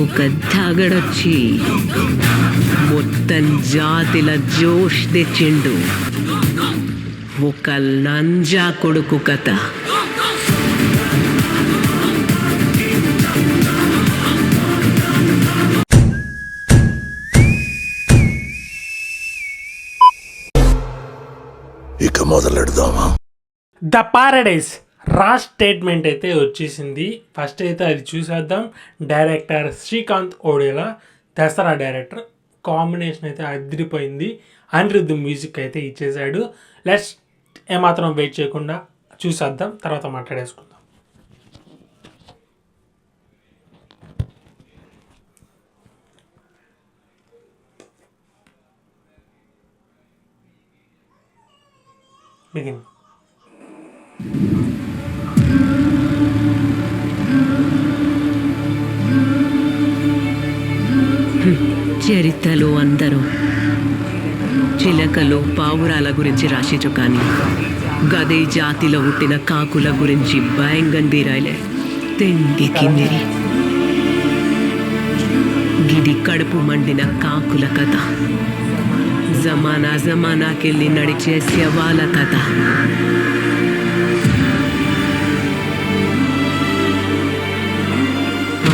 ఒక తాగడొచ్చి మొత్తం జాతిల జోష్ తెచ్చిండు. ఒక నంజా కొడుకు కథ. ఇక మొదలెడదామా? ద పారడైజ్ రా స్టేట్మెంట్ అయితే వచ్చేసింది. ఫస్ట్ అయితే అది చూసేద్దాం. Director Srikanth Odela, Dasara director. Combination అయితే అదిరిపోయింది. అనిరుద్ధ్ మ్యూజిక్ అయితే ఇచ్చేసాడు. లెట్స్ ఏమాత్రం వెయిట్ చేయకుండా చూసేద్దాం, తర్వాత మాట్లాడేసుకుందాం. బిగిన్. చరిత్రలో అందరూ చిలకలు పావురాల గురించి రాసిచు, కానీ గదే జాతిలో పుట్టిన కాకుల గురించి భయంగా రాయలే. తిండికి మిరి గిది కడుపు మండిన కాకుల కథ. జమానాకెళ్ళి నడిచే శవాల కథ.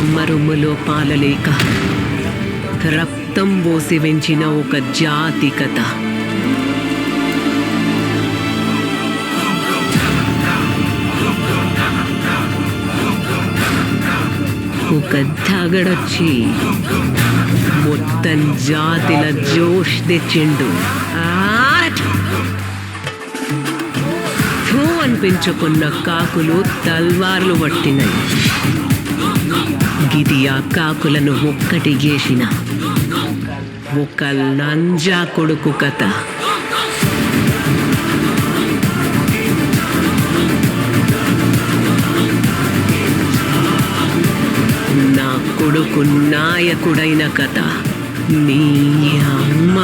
అమ్మ రొమ్ములో పాలలేక రక్తం పోసి వెంచిన ఒక జాతి కథ. ఒక తాగడొచ్చి మొత్తం జాతిల జోష్ తెచ్చిండు. అనిపించుకున్న కాకులు తల్వార్లు పట్టినాయి. గిది ఆ కాకులను ఒక్కటి గేసిన ఒక నంజా కొడుకు కథ. నా కొడుకు నాయకుడైన కథ. నీ అమ్మ.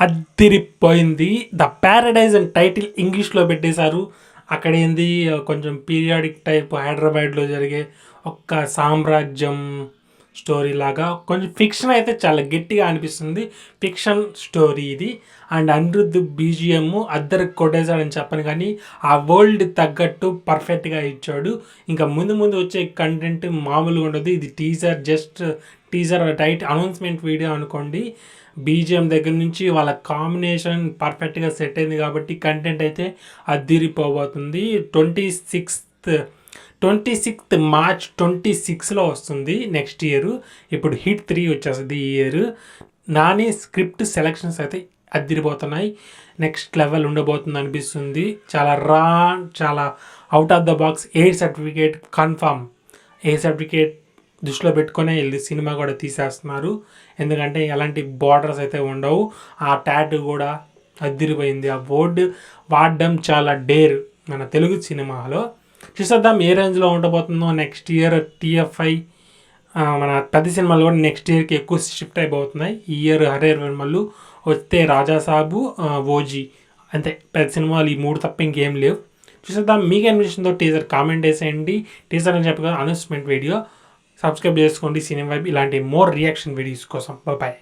అదిరిపోయింది. ద ప్యారడైజ్ అని టైటిల్ ఇంగ్లీష్లో పెట్టేశారు. అక్కడ ఏంది కొంచెం పీరియాడిక్ టైప్ హైదరాబాద్లో జరిగే ఒక సామ్రాజ్యం స్టోరీ లాగా కొంచెం ఫిక్షన్ అయితే చాలా గట్టిగా అనిపిస్తుంది. ఫిక్షన్ స్టోరీ ఇది. అండ్ అనిరుద్ధ్ బీజిఎం అద్దరికి కొట్టేశాడని చెప్పను, కానీ ఆ వరల్డ్ తగ్గట్టు పర్ఫెక్ట్గా ఇచ్చాడు. ఇంకా ముందు వచ్చే కంటెంట్ మామూలుగా ఉండదు. ఇది టీజర్ టైట్ అనౌన్స్మెంట్ వీడియో అనుకోండి. బీజిఎం దగ్గర నుంచి వాళ్ళ కాంబినేషన్ పర్ఫెక్ట్గా సెట్ అయింది కాబట్టి కంటెంట్ అయితే అదిరిపోబోతుంది. 26th మార్చ్ 26లో వస్తుంది నెక్స్ట్ ఇయర్. ఇప్పుడు హిట్ 3 వచ్చేస్తుంది ఈ ఇయర్. నాని స్క్రిప్ట్ సెలెక్షన్స్ అయితే అదిరిపోతున్నాయి. నెక్స్ట్ లెవెల్ ఉండబోతుంది అనిపిస్తుంది. చాలా out of the box. A certificate confirm. A certificate దృష్టిలో పెట్టుకునే వెళ్ళి సినిమా కూడా తీసేస్తున్నారు. ఎందుకంటే ఎలాంటి బార్డర్స్ అయితే ఉండవు. ఆ ట్యాటూ కూడా అదిరిపోయింది. ఆ బోర్డు వాడడం చాలా డేర్ మన తెలుగు సినిమాలో. చూసేద్దాం ఏ రేంజ్లో ఉండబోతుందో. నెక్స్ట్ ఇయర్ TFI మన పెద్ద సినిమాలు కూడా నెక్స్ట్ ఇయర్కి ఎక్కువ షిఫ్ట్ అయిపోతున్నాయి. ఈ ఇయర్ హర్రర్ సినిమాలు వస్తే రాజాసాబు, ఓజీ, అంతే పెద్ద సినిమాలు. ఈ 3 తప్ప ఇంకేం లేవు. చూసేద్దాం మీకు అనిపించిందో టీజర్ కామెంట్ వేసేయండి. టీజర్ అని చెప్పగా అనౌన్స్మెంట్ వీడియో సబ్స్క్రైబ్ చేసుకోండి సినిమా వైబ్. ఇలాంటి మోర్ రియాక్షన్ వీడియోస్ కోసం. బాయ్.